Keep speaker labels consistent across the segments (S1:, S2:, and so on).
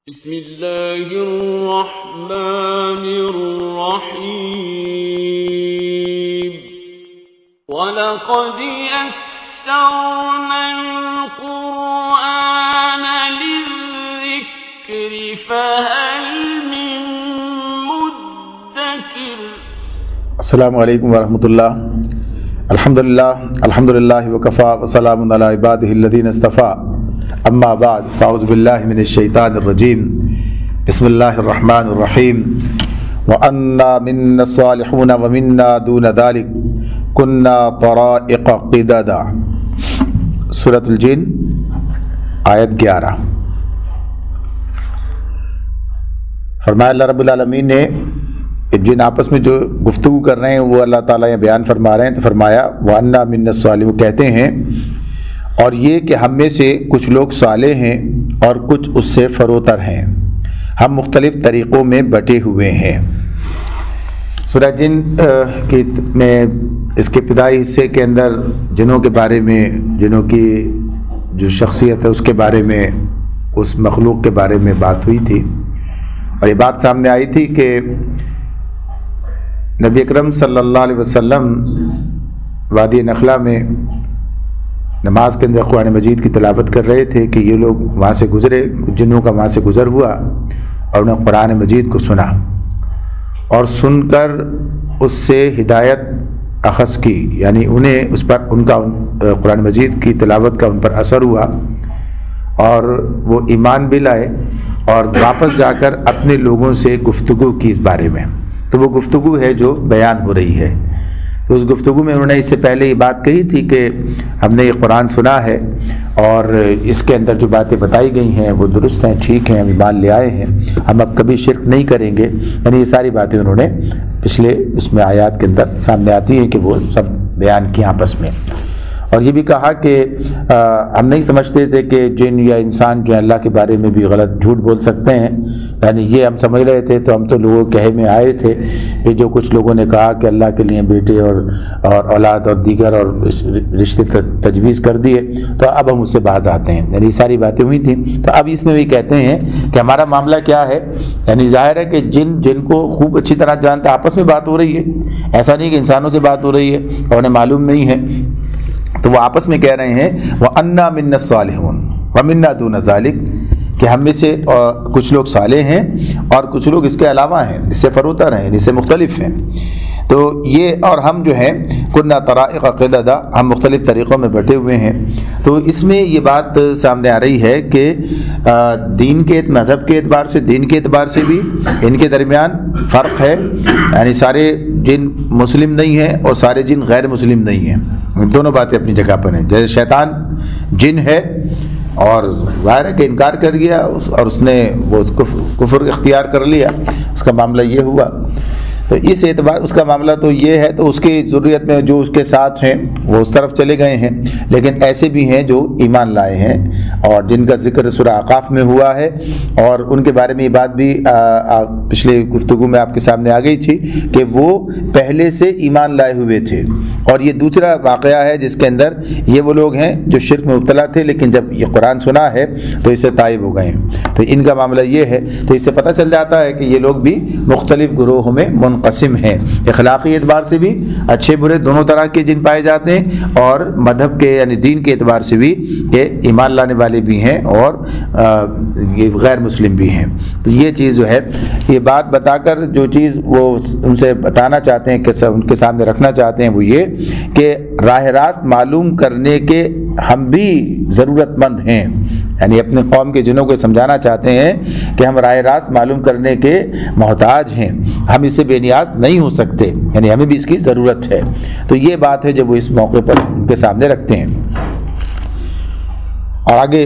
S1: بسم اللہ الرحمن الرحیم وَلَقَدْ يَسَّرْنَا الْقُرْآنَ لِلذِّكْرِ فَهَلْ مِن مُدَّكِرٍ۔
S2: السلام علیکم ورحمۃ اللہ۔ الحمدللہ وکفا وسلام علی عبادہ الذین اصطفیٰ، اما بعد فاعوذ باللہ من الشیطان الرجیم، بسم اللہ الرحمن الرحیم۔ وَأَنَّا مِنَّا الصَّالِحُونَ وَمِنَّا دُونَ ذَلِكَ كُنَّا طَرَائِقَ قِدَدًا۔ سورۃ الجن آیت 11۔ فرمایا اللہ رب العالمین نے جن آپس میں جو گفتگو کر رہے ہیں وہ اللہ تعالیٰ یہ بیان فرما رہے ہیں، تو فرمایا وَأَنَّا مِنَّا الصَّالِحُونَ، وہ کہتے ہیں اور یہ کہ ہم میں سے کچھ لوگ صالح ہیں اور کچھ اس سے فروتر ہیں، ہم مختلف طریقوں میں بٹے ہوئے ہیں۔ سورہ جن میں اس کے ابتدائی حصے کے اندر جنوں کے بارے میں، جنوں کی جو شخصیت ہے اس کے بارے میں، اس مخلوق کے بارے میں بات ہوئی تھی، اور یہ بات سامنے آئی تھی کہ نبی اکرم صلی اللہ علیہ وسلم وادی نخلا میں نماز کے اندر قرآن مجید کی تلاوت کر رہے تھے کہ یہ لوگ وہاں سے گزرے، جنوں کا وہاں سے گزر ہوا اور انہیں قرآن مجید کو سنا، اور سن کر اس سے ہدایت اخذ کی، یعنی انہیں اس پر ان کا قرآن مجید کی تلاوت کا ان پر اثر ہوا اور وہ ایمان بھی لائے، اور واپس جا کر اپنے لوگوں سے گفتگو کی اس بارے میں۔ تو وہ گفتگو ہے جو بیان ہو رہی ہے۔ تو اس گفتگو میں انہوں نے اس سے پہلے یہ بات کہی تھی کہ ہم نے یہ قرآن سنا ہے اور اس کے اندر جو باتیں بتائی گئی ہیں وہ درست ہیں، ٹھیک ہیں، ہم ایمان لے آئے ہیں، ہم اب کبھی شرک نہیں کریں گے، یعنی یہ ساری باتیں انہوں نے پچھلے اس میں آیات کے اندر سامنے آتی ہیں کہ وہ سب بیان کی آپس میں۔ اور یہ بھی کہا کہ ہم نہیں سمجھتے تھے کہ جن یا انسان جو اللہ کے بارے میں بھی غلط جھوٹ بول سکتے ہیں، یعنی یہ ہم سمجھ رہے تھے، تو ہم تو لوگوں کے کہے میں آئے تھے کہ جو کچھ لوگوں نے کہا کہ اللہ کے لیے بیٹے اور اولاد اور دیگر اور رشتے تجویز کر دیے، تو اب ہم اس سے باز آتے ہیں، یعنی ساری باتیں ہوئی تھیں۔ تو اب اس میں بھی کہتے ہیں کہ ہمارا معاملہ کیا ہے، یعنی ظاہر ہے کہ جن کو خوب اچھی طرح جانتے آپس میں بات ہو رہی ہے، ایسا نہیں کہ انسانوں سے بات ہو رہی ہے اور انہیں معلوم نہیں ہے، تو وہ آپس میں کہہ رہے ہیں وَأَنَّا مِنَّا الصَّالِحُونَ وَمِنَّا دُونَ ذَلِكَ، کہ ہم میں سے کچھ لوگ صالح ہیں اور کچھ لوگ اس کے علاوہ ہیں، اس سے فروتر ہیں، اس سے مختلف ہیں۔ تو یہ اور ہم جو ہیں كُنَّا طَرَائِقَ قِدَدًا، ہم مختلف طریقوں میں بٹے ہوئے ہیں۔ تو اس میں یہ بات سامنے آ رہی ہے کہ دین کے مذہب کے اعتبار سے، دین کے اعتبار سے بھی ان کے درمیان فرق ہے، یعنی سارے جن مسلم نہیں ہیں اور سارے جن غیر مسلم نہیں ہیں، دونوں باتیں اپنی جگہ پر ہیں۔ جیسے شیطان جن ہے اور ظاہر ہے کہ انکار کر گیا اور اس نے وہ کفر اختیار کر لیا، اس کا معاملہ یہ ہوا۔ تو اس اعتبار اس کا معاملہ تو یہ ہے، تو اس کی ضروریت میں جو اس کے ساتھ ہیں وہ اس طرف چلے گئے ہیں، لیکن ایسے بھی ہیں جو ایمان لائے ہیں اور جن کا ذکر سورہ اعقاف میں ہوا ہے، اور ان کے بارے میں یہ بات بھی پچھلے گفتگو میں آپ کے سامنے آ گئی تھی کہ وہ پہلے سے ایمان لائے ہوئے تھے، اور یہ دوسرا واقعہ ہے جس کے اندر یہ وہ لوگ ہیں جو شرک میں مبتلا تھے، لیکن جب یہ قرآن سنا ہے تو اس سے تائب ہو گئے ہیں۔ تو ان کا معاملہ یہ ہے، تو اس سے پتہ چل جاتا ہے کہ یہ لوگ بھی مختلف گروہوں میں منقسم ہیں، اخلاقی اعتبار سے بھی اچھے برے دونوں طرح کے جن پائے جاتے ہیں، اور مذہب کے یعنی دین کے اعتبار سے بھی کہ ایمان لانے والے بھی ہیں اور یہ غیر مسلم بھی ہیں۔ تو یہ چیز جو ہے، یہ بات بتا کر جو چیز وہ ان سے بتانا چاہتے ہیں کہ ان کے سامنے رکھنا چاہتے ہیں وہ یہ کہ راہ راست معلوم کرنے کے ہم بھی ضرورت مند ہیں، یعنی اپنے قوم کے جنوں کو سمجھانا چاہتے ہیں کہ ہم راہ راست معلوم کرنے کے محتاج ہیں، ہم اس سے بے نیاز نہیں ہو سکتے، یعنی ہمیں بھی اس کی ضرورت ہے۔ تو یہ بات ہے جب وہ اس موقع پر ان کے سامنے رکھتے ہیں۔ اور آگے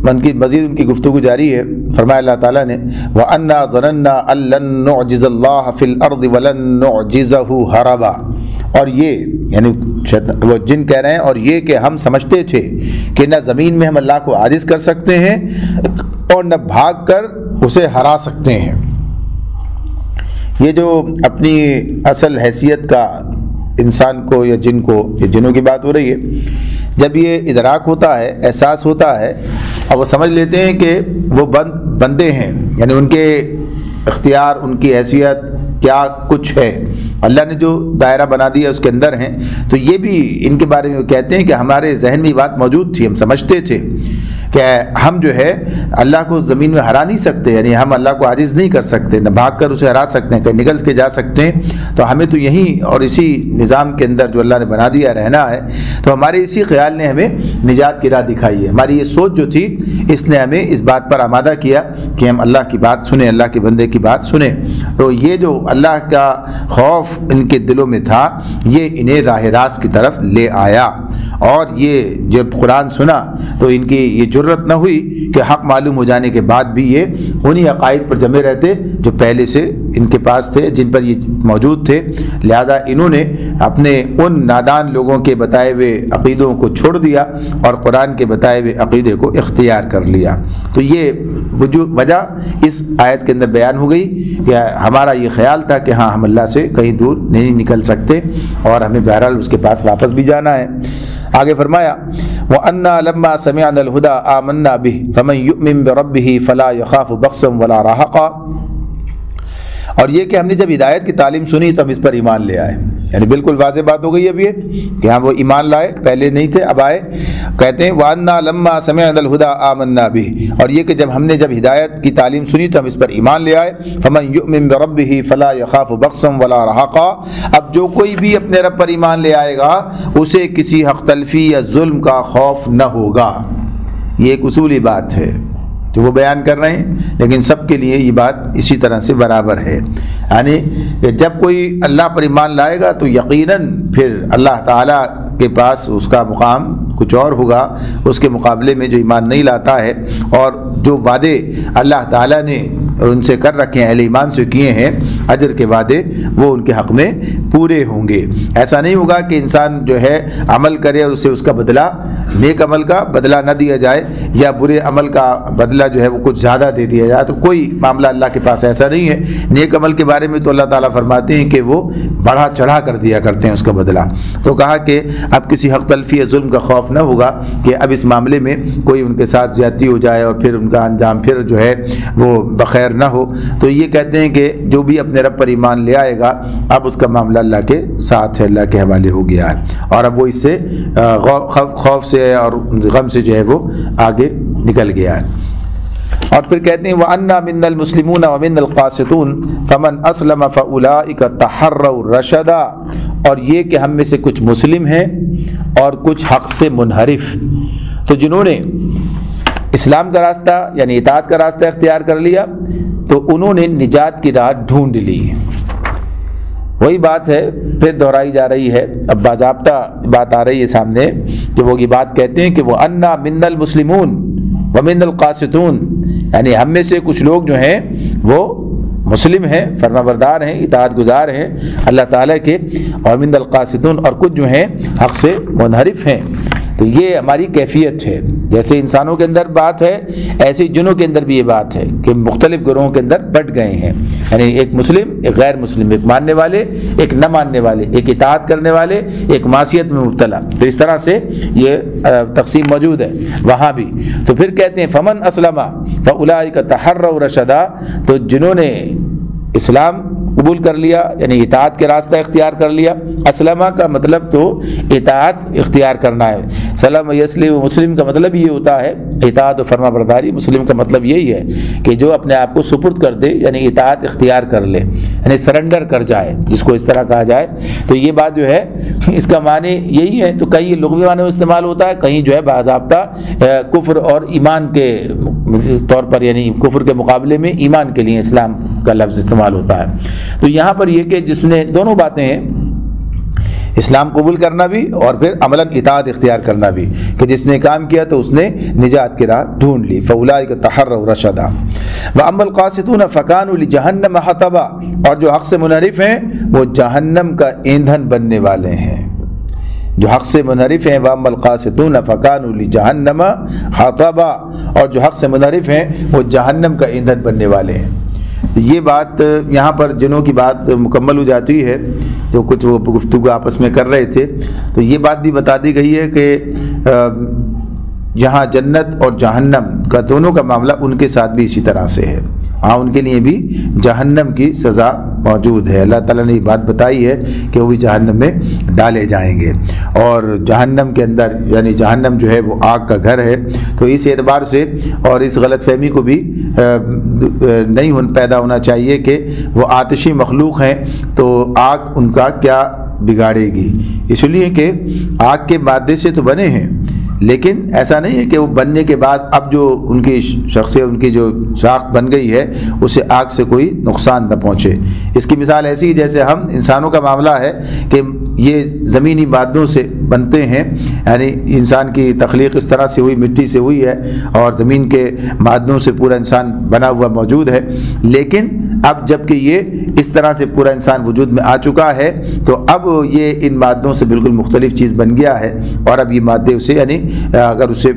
S2: مزید ان کی گفتگو جاری ہے۔ فرمایا اللہ تعالیٰ نے وَأَنَّا ظَنَنَّا أَن لَّن نُّعْجِزَ اللَّهَ فِي الْأَرْضِ وَلَن نُّعْجِزَهُ هَرَبًا، اور یہ یعنی وہ جن کہہ رہے ہیں اور یہ کہ ہم سمجھتے تھے کہ نہ زمین میں ہم اللہ کو عاجز کر سکتے ہیں اور نہ بھاگ کر اسے ہرا سکتے ہیں۔ یہ جو اپنی اصل حیثیت کا انسان کو یا جن کو، یہ جنوں کی بات ہو رہی ہے، جب یہ ادراک ہوتا ہے، احساس ہوتا ہے اور وہ سمجھ لیتے ہیں کہ وہ بندے ہیں، یعنی ان کے اختیار، ان کی حیثیت کیا کچھ ہے، اللہ نے جو دائرہ بنا دیا اس کے اندر ہیں. تو یہ بھی ان کے بارے میں کہتے ہیں کہ ہمارے ذہن میں یہ بات موجود تھی، ہم سمجھتے تھے کہ ہم جو ہے اللہ کو زمین میں ہرا نہیں سکتے، یعنی ہم اللہ کو عاجز نہیں کر سکتے، نہ بھاگ کر اسے ہرا سکتے ہیں، کہیں نکل کے جا سکتے ہیں. تو ہمیں تو یہیں اور اسی نظام کے اندر جو اللہ نے بنا دیا رہنا ہے. تو ہمارے اسی خیال نے ہمیں نجات کی راہ دکھائی ہے. ہماری یہ سوچ جو تھی اس نے ہمیں اس بات پر آمادہ کیا کہ ہم اللہ کی بات سنیں، اللہ کے بندے کی بات سنیں. تو یہ جو اللہ کا خوف ان کے دلوں میں تھا یہ انہیں راہ راست کی طرف لے آیا. اور یہ جب قرآن سنا تو ان کی یہ جرت نہ ہوئی کہ حق معلوم ہو جانے کے بعد بھی یہ انہی عقائد پر جمے رہتے جو پہلے سے ان کے پاس تھے، جن پر یہ موجود تھے. لہذا انہوں نے اپنے ان نادان لوگوں کے بتائے ہوئے عقیدوں کو چھوڑ دیا اور قرآن کے بتائے ہوئے عقیدے کو اختیار کر لیا. تو یہ وجہ اس آیت کے اندر بیان ہو گئی کہ ہمارا یہ خیال تھا کہ ہاں ہم اللہ سے کہیں دور نہیں نکل سکتے اور ہمیں بہرحال اس کے پاس واپس بھی جانا ہے. آگے فرمایا وَأَنَّا لَمَّا سَمِعْنَا الْهُدَىٰ آمَنَّا بِهِ فَمَن يُؤْمِن بِرَبِّهِ فَلَا يَخَافُ بَخْسًا وَلَا رَهَقًا. اور یہ کہ ہم نے جب ہدایت کی تعلیم سنی تو ہم اس پر ایمان لے آئے، یعنی بالکل واضح بات ہو گئی اب یہ کہ ہاں وہ ایمان لائے، پہلے نہیں تھے اب آئے. کہتے ہیں وَأَنَّا لَمَّا سَمِعْنَا الْهُدَىٰ آمَنَّا بِهِ، اور یہ کہ جب ہم نے جب ہدایت کی تعلیم سنی تو ہم اس پر ایمان لے آئے. فَمَن يُؤْمِن بِرَبِّهِ فَلَا يَخَافُ بَخْسًا وَلَا رَهَقًا. اب جو کوئی بھی اپنے رب پر ایمان لے آئے گا اسے کسی حق تلفی یا ظلم کا خوف نہ ہوگا. یہ ایک اصولی بات ہے جو وہ بیان کر رہے ہیں، لیکن سب کے لیے یہ بات اسی طرح سے برابر ہے. یعنی کہ جب کوئی اللہ پر ایمان لائے گا تو یقیناً پھر اللہ تعالیٰ کے پاس اس کا مقام کچھ اور ہوگا اس کے مقابلے میں جو ایمان نہیں لاتا ہے. اور جو وعدے اللہ تعالیٰ نے ان سے کر رکھے ہیں، اہل ایمان سے کیے ہیں اجر کے وعدے، وہ ان کے حق میں پورے ہوں گے. ایسا نہیں ہوگا کہ انسان جو ہے عمل کرے اور اسے اس کا بدلہ، نیک عمل کا بدلہ نہ دیا جائے یا برے عمل کا بدلہ جو ہے وہ کچھ زیادہ دے دیا جائے. تو کوئی معاملہ اللہ کے پاس ایسا نہیں ہے. نیک عمل کے بارے میں تو اللہ تعالیٰ فرماتے ہیں کہ وہ بڑھا چڑھا کر دیا کرتے ہیں اس کا بدلہ. تو کہا کہ اب کسی حق تلفی یا ظلم کا خوف نہ ہوگا کہ اب اس معاملے میں کوئی ان کے ساتھ زیادتی ہو جائے اور پھر ان کا انجام پھر جو ہے وہ بخیر نہ ہو. تو یہ کہتے ہیں کہ جو بھی اپنے رب پر ایمان لے آئے گا اب اس کا معاملہ اللہ کے ساتھ ہے، اللہ کے حوالے ہو گیا ہے، اور اب وہ اس سے خوف سے اور غم سے جو ہے وہ آگے نکل گیا ہے. اور پھر کہتے ہیں وَأَنَّا مِنَّا الْمُسْلِمُونَ وَمِنَّا الْقَاسِطُونَ فَمَنْ أَسْلَمَ فَأُولَٰئِكَ تَحَرَّوْا رَشَدًا. اور یہ کہ ہم میں سے کچھ مسلم ہیں اور کچھ حق سے منحرف. تو جنہوں نے اسلام کا راستہ یعنی اطاعت کا راستہ اختیار کر لیا تو انہوں نے نجات کی راہ ڈھونڈ لی. وہی بات ہے پھر دہرائی جا رہی ہے، اب باضابطہ بات آ رہی ہے سامنے کہ وہ یہ بات کہتے ہیں کہ وَأَنَّا مِنَّا الْمُسْلِمُونَ وَمِنَّا الْقَاسِطُونَ، یعنی ہم میں سے کچھ لوگ جو ہیں وہ مسلم ہیں، فرما بردار ہیں، اطاعت گزار ہیں اللہ تعالیٰ کے، اور من القاسطون، اور کچھ جو ہیں حق سے منحرف ہیں. تو یہ ہماری کیفیت ہے. جیسے انسانوں کے اندر بات ہے ایسے جنوں کے اندر بھی یہ بات ہے کہ مختلف گروہوں کے اندر بٹ گئے ہیں. یعنی ایک مسلم، ایک غیر مسلم، ایک ماننے والے، ایک نہ ماننے والے، ایک اطاعت کرنے والے، ایک معصیت میں مبتلا. تو اس طرح سے یہ تقسیم موجود ہے وہاں بھی. تو پھر کہتے ہیں فمن اسلم فاولئک تحروا رشدا. تو جنہوں نے اسلام قبول کر لیا یعنی اطاعت کے راستہ اختیار کر لیا. اسلمہ کا مطلب تو اطاعت اختیار کرنا ہے. سلم یسلم مسلم کا مطلب یہ ہوتا ہے اطاعت و فرما برداری. مسلم کا مطلب یہی ہے کہ جو اپنے آپ کو سپرد کر دے یعنی اطاعت اختیار کر لے یعنی سرنڈر کر جائے جس کو اس طرح کہا جائے. تو یہ بات جو ہے اس کا معنی یہی ہے. تو کہیں لغوی معنی میں استعمال ہوتا ہے، کہیں جو ہے باضابطہ کفر اور ایمان کے طور پر یعنی کفر کے مقابلے میں ایمان کے لیے اسلام کا لفظ استعمال ہوتا ہے. تو یہاں پر یہ کہ جس نے دونوں باتیں ہیں، اسلام قبول کرنا بھی اور پھر عملاً اطاعت اختیار کرنا بھی، کہ جس نے کام کیا تو اس نے نجات کی راہ ڈھونڈ لی. فَأُولَٰئِكَ تَحَرَّوْا رَشَدًا وَأَمَّا الْقَاسِطُونَ فَكَانُوا لِجَهَنَّمَ حَطَبًا. اور جو حق سے منحرف ہیں وہ جہنم کا ایندھن بننے والے ہیں. جو حق سے منحرف ہیں وَأَمَّا الْقَاسِطُونَ فَكَانُوا لِجَهَنَّمَ حَطَبًا، اور جو حق سے منحرف ہیں وہ جہنم کا ایندھن بننے والے ہیں. یہ بات یہاں پر جنوں کی بات مکمل ہو جاتی ہے جو کچھ وہ گفتگو آپس میں کر رہے تھے. تو یہ بات بھی بتا دی گئی ہے کہ جہاں جنت اور جہنم کا دونوں کا معاملہ ان کے ساتھ بھی اسی طرح سے ہے، ہاں ان کے لیے بھی جہنم کی سزا موجود ہے۔ اللہ تعالیٰ نے یہ بات بتائی ہے کہ وہ بھی جہنم میں ڈالے جائیں گے، اور جہنم کے اندر یعنی جہنم جو ہے وہ آگ کا گھر ہے۔ تو اس اعتبار سے اور اس غلط فہمی کو بھی نہیں پیدا ہونا چاہیے کہ وہ آتشی مخلوق ہیں تو آگ ان کا کیا بگاڑے گی، اس لیے کہ آگ کے مادے سے تو بنے ہیں، لیکن ایسا نہیں ہے کہ وہ بننے کے بعد اب جو ان کی شخصیت ان کی جو ساخت بن گئی ہے اسے آگ سے کوئی نقصان نہ پہنچے۔ اس کی مثال ایسی ہے جیسے ہم انسانوں کا معاملہ ہے کہ یہ زمینی مادوں سے بنتے ہیں، یعنی انسان کی تخلیق اس طرح سے ہوئی، مٹی سے ہوئی ہے اور زمین کے مادوں سے پورا انسان بنا ہوا موجود ہے، لیکن اب جب کہ یہ اس طرح سے پورا انسان وجود میں آ چکا ہے تو اب یہ ان مادوں سے بالکل مختلف چیز بن گیا ہے، اور اب یہ مادے اسے یعنی اگر اسے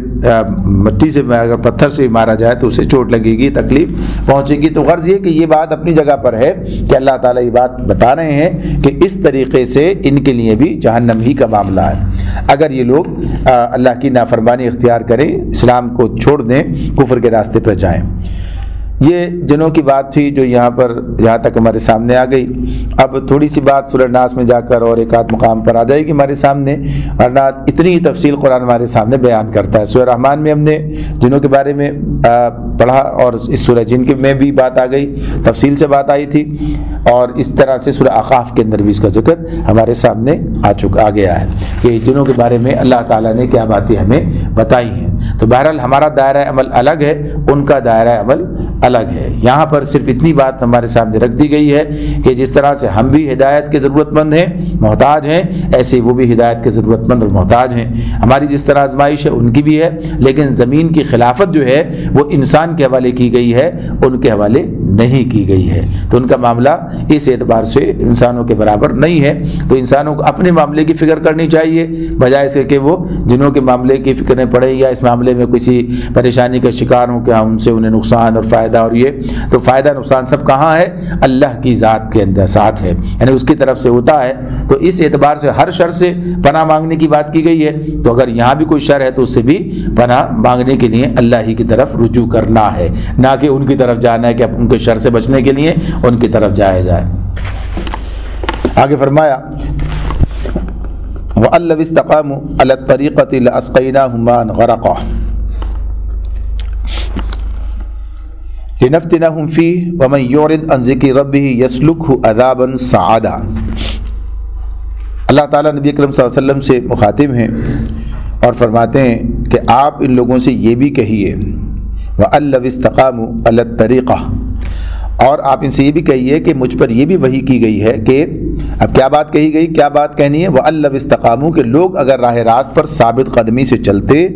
S2: مٹی سے اگر پتھر سے مارا جائے تو اسے چوٹ لگے گی، تکلیف پہنچے گی۔ تو غرض یہ کہ یہ بات اپنی جگہ پر ہے کہ اللہ تعالیٰ یہ بات بتا رہے ہیں کہ اس طریقے سے ان کے لیے بھی جہنم ہی کا معاملہ ہے۔ اگر یہ لوگ اللہ کی نافرمانی اختیار کریں، اسلام کو چھوڑ دیں، کفر کے راستے پر جائیں۔ یہ جنوں کی بات تھی جو یہاں تک ہمارے سامنے آ گئی۔ اب تھوڑی سی بات سورہ ناس میں جا کر اور ایک آدھ مقام پر آ جائے گی ہمارے سامنے، ورنہ اتنی ہی تفصیل قرآن ہمارے سامنے بیان کرتا ہے۔ سورہ رحمان میں ہم نے جنوں کے بارے میں پڑھا، اور اس سورہ جن کے میں بھی بات آ گئی، تفصیل سے بات آئی تھی، اور اس طرح سے سورہ اعقاف کے اندر بھی اس کا ذکر ہمارے سامنے آ گیا ہے کہ جنوں کے بارے میں اللہ تعالیٰ نے کیا باتیں ہمیں بتائی ہیں۔ تو بہرحال ہمارا دائرہ عمل الگ ہے، ان کا دائرہ عمل الگ ہے۔ یہاں پر صرف اتنی بات ہمارے سامنے رکھ دی گئی ہے کہ جس طرح سے ہم بھی ہدایت کے ضرورت مند ہیں، محتاج ہیں، ایسے وہ بھی ہدایت کے ضرورت مند اور محتاج ہیں۔ ہماری جس طرح آزمائش ہے ان کی بھی ہے، لیکن زمین کی خلافت جو ہے وہ انسان کے حوالے کی گئی ہے، ان کے حوالے نہیں کی گئی ہے۔ تو ان کا معاملہ اس اعتبار سے انسانوں کے برابر نہیں ہے۔ تو انسانوں کو اپنے معاملے کی فکر کرنی چاہیے، بجائے سے کہ وہ جنوں کے معاملے کی فکر میں پڑے یا اس معاملے میں کسی پریشانی کا شکار ہوں کہ ان سے انہیں نقصان اور فائدہ، اور یہ تو فائدہ نقصان سب کہاں ہے؟ اللہ کی ذات کے اندر ساتھ ہے، یعنی اس کی طرف سے ہوتا ہے۔ تو اس اعتبار سے ہر شر سے پناہ مانگنے کی بات کی گئی ہے، تو اگر یہاں بھی کوئی شر ہے تو اس سے بھی پناہ مانگنے کے لیے اللہ ہی کی طرف رجوع کرنا ہے، نہ کہ ان کی طرف جانا ہے کہ ان کے شر سے بچنے کے لیے ان کی طرف جایا جائے۔ آگے فرمایا وَأَن لَّوِ اسْتَقَامُوا عَلَى الطَّرِيقَةِ لَأَسْقَيْنَاهُم مَّاءً غَدَقًا لِنَفْتِنَهُمْ فِيهِ وَمَن يُعْرِضْ عَن ذِكْرِ رَبِّهِ يَسْلُكْهُ عَذَابًا صَعَدًا۔ اللہ تعالیٰ نبی اکرم صلی اللہ علیہ وسلم سے مخاطب ہیں اور فرماتے ہیں کہ آپ ان لوگوں سے یہ بھی کہیے وَأَن لَّوِ اسْتَقَامُوا عَلَى الطَّرِيقَةِ، اور آپ ان سے یہ بھی کہیے کہ مجھ پر یہ بھی وحی کی گئی ہے کہ اب کیا بات کہی گئی، کیا بات کہنی ہے؟ وَأَن لَّوِ اسْتَقَامُوا، کہ لوگ اگر راہ راست پر ثابت قدمی سے چلتے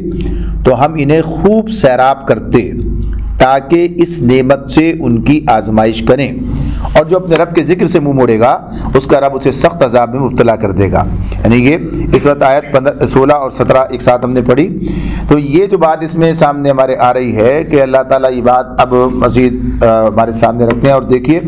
S2: تو ہم انہیں خوب سیراب کرتے تاکہ اس نعمت سے ان کی آزمائش کریں، اور جو اپنے رب کے ذکر سے منہ موڑے گا اس کا رب اسے سخت عذاب میں مبتلا کر دے گا۔ یعنی یہ اس وقت آیت 16 اور 17 ایک ساتھ ہم نے پڑھی، تو یہ جو بات اس میں سامنے ہمارے آ رہی ہے کہ اللہ تعالیٰ یہ بات اب مزید ہمارے سامنے رکھتے ہیں۔ اور دیکھیے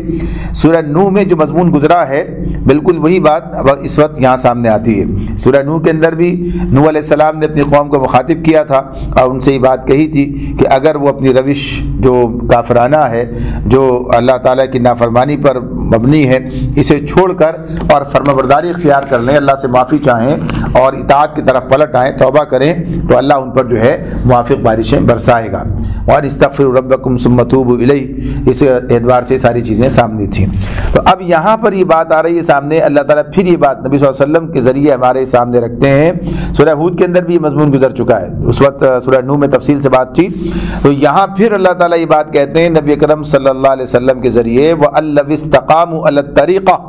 S2: سورہ نوح میں جو مضمون گزرا ہے بالکل وہی بات اب اس وقت یہاں سامنے آتی ہے۔ سورہ نوح کے اندر بھی نوح علیہ السلام نے اپنی قوم کو مخاطب کیا تھا اور ان سے یہ بات کہی تھی کہ اگر وہ اپنی روش جو کافرانہ ہے، جو اللہ تعالیٰ کی نافرمانی پر مبنی ہے، اسے چھوڑ کر اور فرمانبرداری اختیار کر لیں، اللہ سے معافی چاہیں اور اطاعت کی طرف پلٹ آئیں، توبہ کریں، تو اللہ ان پر جو ہے موافق بارشیں برسائے گا۔ اور استغفروا ربکم ثم توبوا الیہ، اس اعتبار سے ساری چیزیں سامنے تھیں۔ تو اب یہاں پر یہ بات آ رہی ہے سامنے، اللہ تعالیٰ پھر یہ بات نبی صلی اللہ علیہ وسلم کے ذریعے ہمارے سامنے رکھتے ہیں۔ سورہ ہود کے اندر بھی یہ مضمون گزر چکا ہے، اس وقت سورہ نوح میں تفصیل سے بات تھی، تو یہاں پھر اللہ تعالیٰ یہ بات کہتے ہیں نبی اکرم صلی اللہ علیہ وسلم کے ذریعے وَأَن لَّوِ اسْتَقَامُوا عَلَى الطَّرِيقَةِ،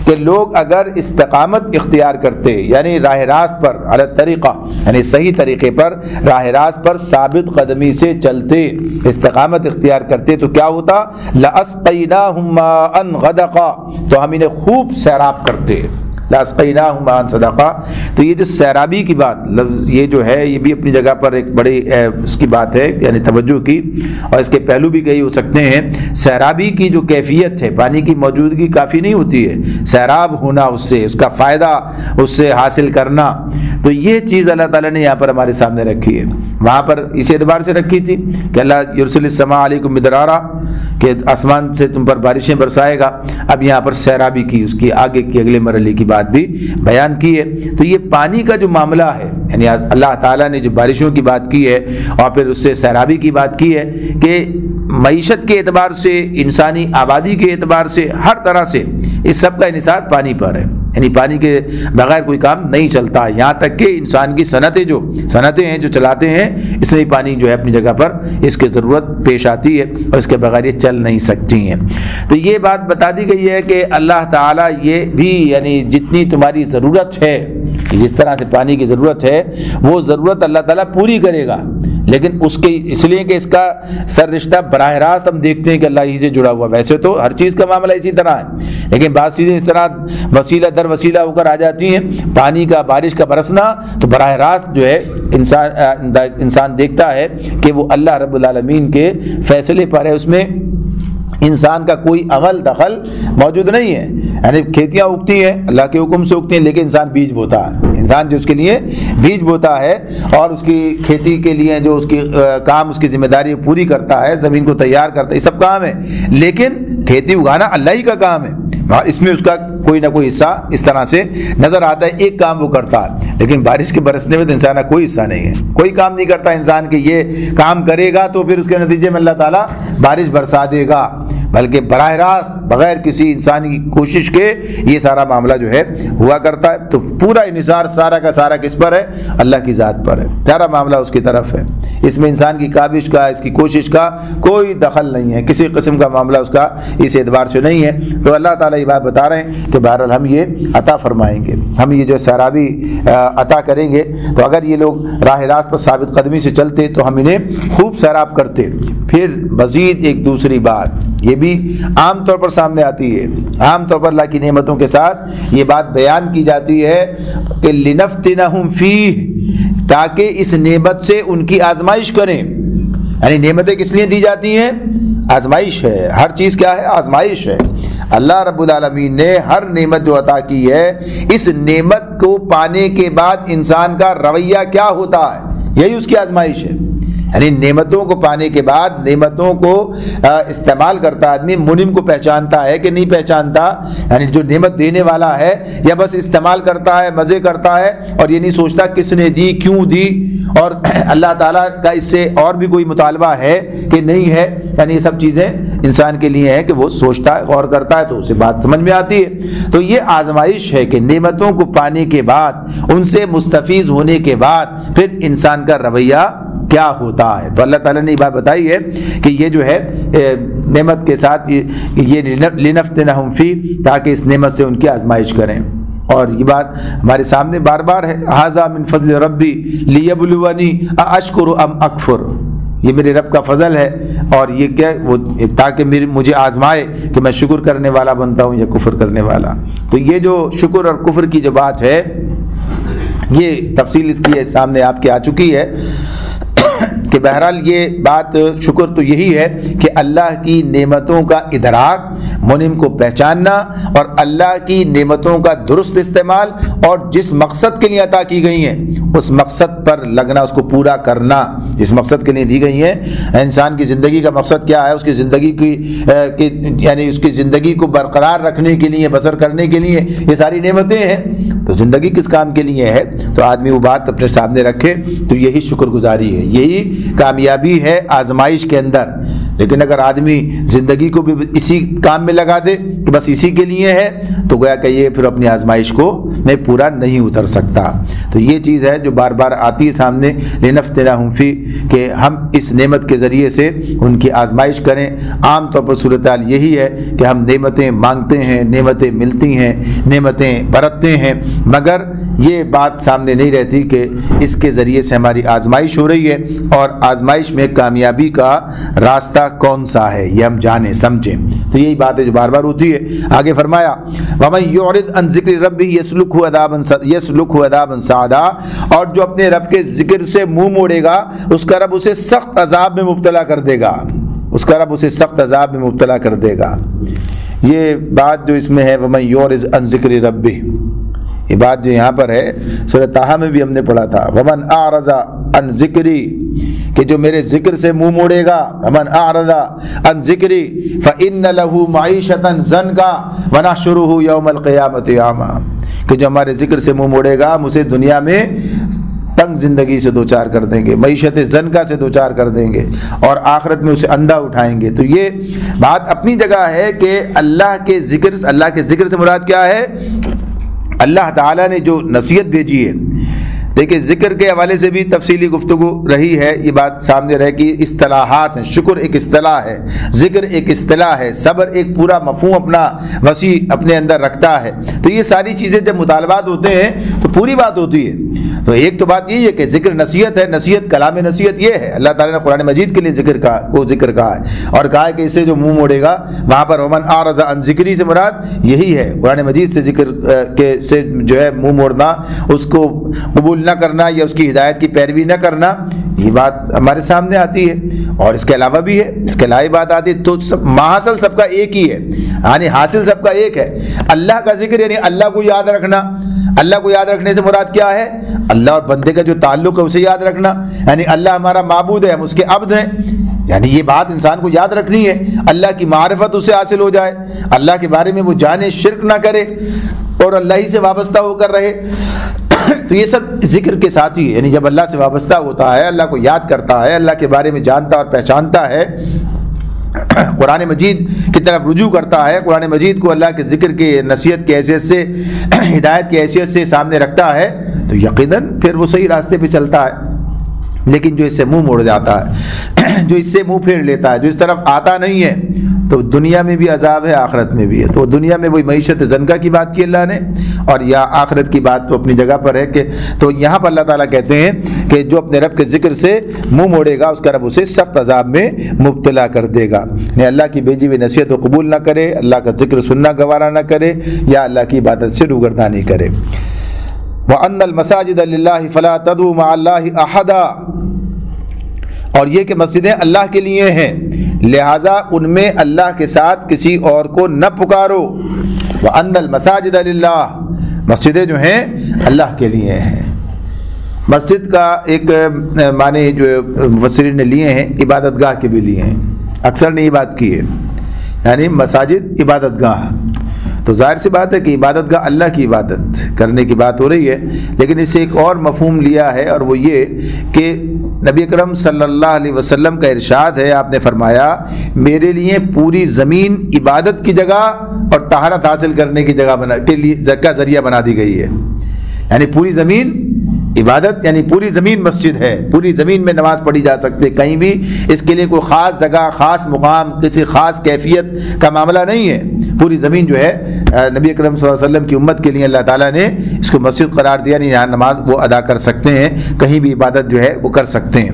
S2: کہ لوگ اگر استقامت اختیار کرتے، یعنی راہ راست پر، علی الطریقہ یعنی صحیح طریقے پر، راہ راست پر ثابت قدمی سے چلتے، استقامت اختیار کرتے، تو کیا ہوتا؟ لَأَسْقَيْنَاهُم مَّاءً غَدَقًا، تو ہم انہیں خوب سیراب کرتے، لاسقیناہم ماء صدقہ. تو یہ جو سیرابی کی بات لفظ یہ جو ہے یہ بھی اپنی جگہ پر ایک بڑی اس کی بات ہے یعنی توجہ کی, اور اس کے پہلو بھی کئی ہو سکتے ہیں. سیرابی کی جو کیفیت ہے, پانی کی موجودگی کافی نہیں ہوتی ہے, سیراب ہونا اس سے, اس کا فائدہ اس سے حاصل کرنا, تو یہ چیز اللہ تعالیٰ نے یہاں پر ہمارے سامنے رکھی ہے. وہاں پر اسی اعتبار سے رکھی تھی کہ اللہ یرسل السماء علیکم مدرارا, کہ آسمان سے تم پر بارشیں برسائے گا. اب یہاں پر سیرابی کی, اس کی آگے کی اگلے مرحلے کی بات بھی بیان کی ہے. تو یہ پانی کا جو معاملہ ہے یعنی اللہ تعالیٰ نے جو بارشوں کی بات کی ہے اور پھر اس سے سیرابی کی بات کی ہے کہ معیشت کے اعتبار سے, انسانی آبادی کے اعتبار سے, ہر طرح سے اس سب کا انحصار پانی پر ہے. یعنی پانی کے بغیر کوئی کام نہیں چلتا, یہاں تک کہ انسان کی صنعتیں ہیں جو چلاتے ہیں, اس میں پانی جو ہے اپنی جگہ پر اس کی ضرورت پیش آتی ہے اور اس کے بغیر یہ چل نہیں سکتی ہیں. تو یہ بات بتا دی گئی ہے کہ اللہ تعالیٰ یہ بھی یعنی جتنی تمہاری ضرورت ہے, جس طرح سے پانی کی ضرورت ہے وہ ضرورت اللہ تعالیٰ پوری کرے گا, لیکن اس لیے کہ اس کا سر رشتہ براہ راست ہم دیکھتے ہیں کہ اللہ ہی سے جڑا ہوا. ویسے تو ہر چیز کا معاملہ اسی طرح ہے, لیکن بعض چیزیں اس طرح وسیلہ در وسیلہ ہو کر آ جاتی ہیں. پانی کا, بارش کا برسنا تو براہ راست جو ہے انسان دیکھتا ہے کہ وہ اللہ رب العالمین کے فیصلے پر ہے, اس میں انسان کا کوئی عمل دخل موجود نہیں ہے. یعنی کھیتیاں اگتی ہیں اللہ کے حکم سے اگتی ہیں, لیکن انسان بیج بوتا ہے, انسان جو اس کے لیے بیج بوتا ہے اور اس کی کھیتی کے لیے جو اس کی کام, اس کی ذمہ داری پوری کرتا ہے, زمین کو تیار کرتا ہے, یہ سب کام ہے. لیکن کھیتی اگانا اللہ ہی کا کام ہے, اس میں اس کا کوئی نہ کوئی حصہ اس طرح سے نظر آتا ہے, ایک کام وہ کرتا ہے. لیکن بارش کے برسنے میں تو انسان کا کوئی حصہ نہیں ہے, کوئی کام نہیں کرتا انسان کہ یہ کام کرے گا تو پھر اس کے نتیجے میں اللہ تعالیٰ بارش برسا دے گا, بلکہ براہ راست بغیر کسی انسانی کوشش کے یہ سارا معاملہ جو ہے ہوا کرتا ہے. تو پورا انحصار سارا کا سارا کس پر ہے؟ اللہ کی ذات پر ہے, سارا معاملہ اس کی طرف ہے. اس میں انسان کی کاوش کا, اس کی کوشش کا کوئی دخل نہیں ہے, کسی قسم کا معاملہ اس کا اس اعتبار سے نہیں ہے. تو اللہ تعالیٰ یہ بات بتا رہے ہیں کہ بہرحال ہم یہ عطا فرمائیں گے, ہم یہ جو سیرابی عطا کریں گے. تو اگر یہ لوگ راہ راست پر ثابت قدمی سے چلتے تو ہم انہیں خوب سیراب کرتے. پھر مزید ایک دوسری بات یہ بھی عام طور پر سامنے آتی ہے, عام طور پر اللہ کی نعمتوں کے ساتھ یہ بات بیان کی جاتی ہے کہ لنفتنہم فیہ, تاکہ اس نعمت سے ان کی آزمائش کریں. یعنی نعمتیں کس لیے دی جاتی ہیں؟ آزمائش ہے. ہر چیز کیا ہے؟ آزمائش ہے. اللہ رب العالمین نے ہر نعمت جو عطا کی ہے, اس نعمت کو پانے کے بعد انسان کا رویہ کیا ہوتا ہے, یہی اس کی آزمائش ہے. یعنی نعمتوں کو پانے کے بعد نعمتوں کو استعمال کرتا آدمی, منعم کو پہچانتا ہے کہ نہیں پہچانتا, یعنی جو نعمت دینے والا ہے, یا بس استعمال کرتا ہے, مزے کرتا ہے اور یہ نہیں سوچتا کس نے دی, کیوں دی, اور اللہ تعالیٰ کا اس سے اور بھی کوئی مطالبہ ہے کہ نہیں ہے. یعنی یہ سب چیزیں انسان کے لیے ہیں کہ وہ سوچتا ہے, غور کرتا ہے, تو اسے بات سمجھ میں آتی ہے. تو یہ آزمائش ہے کہ نعمتوں کو پانے کے بعد, ان سے مستفیض ہونے کے بعد پھر انسان کا رویہ کیا ہوتا ہے. تو اللہ تعالیٰ نے یہ بات بتائی ہے کہ یہ جو ہے نعمت کے ساتھ یہ لنفتنہم فی, تاکہ اس نعمت سے ان کی آزمائش کریں. اور یہ بات ہمارے سامنے بار بار ہے, ھذا من فضل ربی لیبلونی اشکر ام اکفر, یہ میرے رب کا فضل ہے اور یہ کیا وہ تاکہ مجھے آزمائے کہ میں شکر کرنے والا بنتا ہوں یا کفر کرنے والا. تو یہ جو شکر اور کفر کی جو بات ہے یہ تفصیل اس کی سامنے آپ کے آ چکی ہے کہ بہرحال یہ بات شکر تو یہی ہے کہ اللہ کی نعمتوں کا ادراک, منعم کو پہچاننا اور اللہ کی نعمتوں کا درست استعمال, اور جس مقصد کے لیے عطا کی گئی ہیں اس مقصد پر لگنا, اس کو پورا کرنا جس مقصد کے لیے دی گئی ہیں. انسان کی زندگی کا مقصد کیا ہے؟ اس کی زندگی کی یعنی اس کی زندگی کو برقرار رکھنے کے لیے, بسر کرنے کے لیے یہ ساری نعمتیں ہیں. تو زندگی کس کام کے لیے ہے؟ تو آدمی وہ بات اپنے سامنے رکھے تو یہی شکر گزاری ہے, یہی کامیابی ہے آزمائش کے اندر. لیکن اگر آدمی زندگی کو بھی اسی کام میں لگا دے کہ بس اسی کے لیے ہے, تو گویا کہ یہ پھر اپنی آزمائش کو میں پورا نہیں اتر سکتا. تو یہ چیز ہے جو بار بار آتی ہے سامنے, لنفتنہم فی, کہ ہم اس نعمت کے ذریعے سے ان کی آزمائش کریں. عام طور پر صورتحال یہی ہے کہ ہم نعمتیں مانگتے ہیں, نعمتیں ملتی ہیں, نعمتیں برتتے ہیں, مگر یہ بات سامنے نہیں رہتی کہ اس کے ذریعے سے ہماری آزمائش ہو رہی ہے اور آزمائش میں کامیابی کا راستہ اللہ کون سا ہے یہ ہم جانیں سمجھیں. تو یہی بات ہے جو بار بار ہوتی ہے. آگے فرمایا وَمَن يُعْرِضْ عَنْ ذِكْرِ رَبِّهِ يَسْلُكْهُ عَذَابًا صَعَدًا، اور جو اپنے رب کے ذکر سے منہ موڑے گا اس کا رب اسے سخت عذاب میں مبتلا کر دے گا، اس کا رب اسے سخت عذاب میں مبتلا کر دے گا. یہ بات جو اس میں ہے وَمَن يُعْرِضْ عَنْ ذِكْرِ رَبِّهِ، یہ بات جو یہاں پر ہے سورہ طٰہٰ میں بھی ہم نے پڑھا تھا وَمَنْ أَعْرَضَ عَنْ ذِكْرِي، کہ جو میرے ذکر سے منہ موڑے گا، وَمَنْ أَعْرَضَ عَنْ ذِكْرِي فَإِنَّ لَهُ مَعِيشَةً ضَنْكًا وَنَحْشُرُهُ يَوْمَ الْقِيَامَةِ أَعْمَىٰ، کہ جو ہمارے ذکر سے منہ موڑے گا ہم اسے دنیا میں تنگ زندگی سے دوچار کر دیں گے، معیشت زنکا سے دوچار کر دیں گے، اور آخرت میں اسے اندھا اٹھائیں گے. تو یہ بات اپنی جگہ ہے کہ اللہ کے ذکر سے مراد کیا ہے؟ اللہ تعالیٰ نے جو نصیحت بھیجی ہے. دیکھیں ذکر کے حوالے سے بھی تفصیلی گفتگو رہی ہے، یہ بات سامنے رہے کہ اصطلاحات ہیں. شکر ایک اصطلاح ہے، ذکر ایک اصطلاح ہے، صبر ایک پورا مفہوم اپنا وسیع اپنے اندر رکھتا ہے. تو یہ ساری چیزیں جب مطالبات ہوتے ہیں تو پوری بات ہوتی ہے. تو ایک تو بات یہی ہے کہ ذکر نصیحت ہے، نصیحت کلام نصیحت یہ ہے. اللہ تعالیٰ نے قرآن مجید کے لیے ذکر کہا ہے، اور کہا ہے کہ اسے جو منہ موڑے گا وہاں پر ومن اعرض عن ذکری سے مراد یہی ہے، قرآن مجید سے ذکر سے جو ہے منہ موڑنا، اس کو قبول نہ کرنا یا اس کی ہدایت کی پیروی نہ کرنا، یہ بات ہمارے سامنے آتی ہے. اور اس کے علاوہ بھی ہے، اس کے علاوہ بات آتی ہے. تو سب ماحصل سب کا ایک ہی ہے، یعنی حاصل سب کا ایک ہے. اللہ کا ذکر یعنی اللہ کو یاد رکھنا. اللہ کو یاد رکھنے سے مراد کیا ہے؟ اللہ اور بندے کا جو تعلق ہے اسے یاد رکھنا، یعنی اللہ ہمارا معبود ہے، ہم اس کے عبد ہیں. یعنی یہ بات انسان کو یاد رکھنی ہے، اللہ کی معرفت اسے حاصل ہو جائے، اللہ کے بارے میں وہ جانے، شرک نہ کرے اور اللہ ہی سے وابستہ ہو کر رہے. تو یہ سب ذکر کے ساتھ ہی ہے، یعنی جب اللہ سے وابستہ ہوتا ہے، اللہ کو یاد کرتا ہے، اللہ کے بارے میں جانتا اور پہچانتا ہے، قرآن مجید کی طرف رجوع کرتا ہے، قرآن مجید کو اللہ کے ذکر کی نصیحت کی حیثیت سے، ہدایت کی حیثیت سے سامنے رکھتا ہے، تو یقیناً پھر وہ صحیح راستے پہ چلتا ہے. لیکن جو اس سے منہ موڑ جاتا ہے، جو اس سے منہ پھیر لیتا ہے، جو اس طرف آتا نہیں ہے، تو دنیا میں بھی عذاب ہے، آخرت میں بھی ہے. تو دنیا میں وہی معیشت زنکا کی بات کی اللہ نے، اور یا آخرت کی بات تو اپنی جگہ پر ہے. کہ تو یہاں پر اللہ تعالیٰ کہتے ہیں کہ جو اپنے رب کے ذکر سے منہ موڑے گا اس کا رب اسے سخت عذاب میں مبتلا کر دے گا. یعنی اللہ کی بھیجی ہوئی نصیحت کو قبول نہ کرے، اللہ کا ذکر سننا گوارا نہ کرے، یا اللہ کی عبادت سے روگردانی کرے. وَأَنَّ الْمَسَاجِدَ لِلَّهِ فَلَا تَدْعُوا مَعَ اللَّهِ أَحَدًا، اور یہ کہ مسجدیں اللہ کے لیے ہیں، لہٰذا ان میں اللہ کے ساتھ کسی اور کو نہ پکارو. وَأَنَّ الْمَسَاجِدَ لِلَّهِ، مسجدیں جو ہیں اللہ کے لیے ہیں. مسجد کا ایک معنی جو مفسرین نے لیے ہیں عبادت گاہ کے بھی لیے ہیں، اکثر نے یہ بات کی ہے، یعنی مساجد عبادت گاہ. تو ظاہر سی بات ہے کہ عبادت گاہ اللہ کی عبادت کرنے کی بات ہو رہی ہے، لیکن اس سے ایک اور مفہوم لیا ہے، اور وہ یہ کہ نبی اکرم صلی اللہ علیہ وسلم کا ارشاد ہے، آپ نے فرمایا میرے لیے پوری زمین عبادت کی جگہ اور طہارت حاصل کرنے کی جگہ کے لیے کا ذریعہ بنا دی گئی ہے. یعنی پوری زمین عبادت، یعنی پوری زمین مسجد ہے، پوری زمین میں نماز پڑھی جا سکتی ہے، کہیں بھی اس کے لیے کوئی خاص جگہ، خاص مقام، کسی خاص کیفیت کا معاملہ نہیں ہے. پوری زمین جو ہے نبی اکرم صلی اللہ علیہ وسلم کی امت کے لیے اللہ تعالیٰ نے اس کو مسجد قرار دیا، یعنی یہاں نماز وہ ادا کر سکتے ہیں، کہیں بھی عبادت جو ہے وہ کر سکتے ہیں.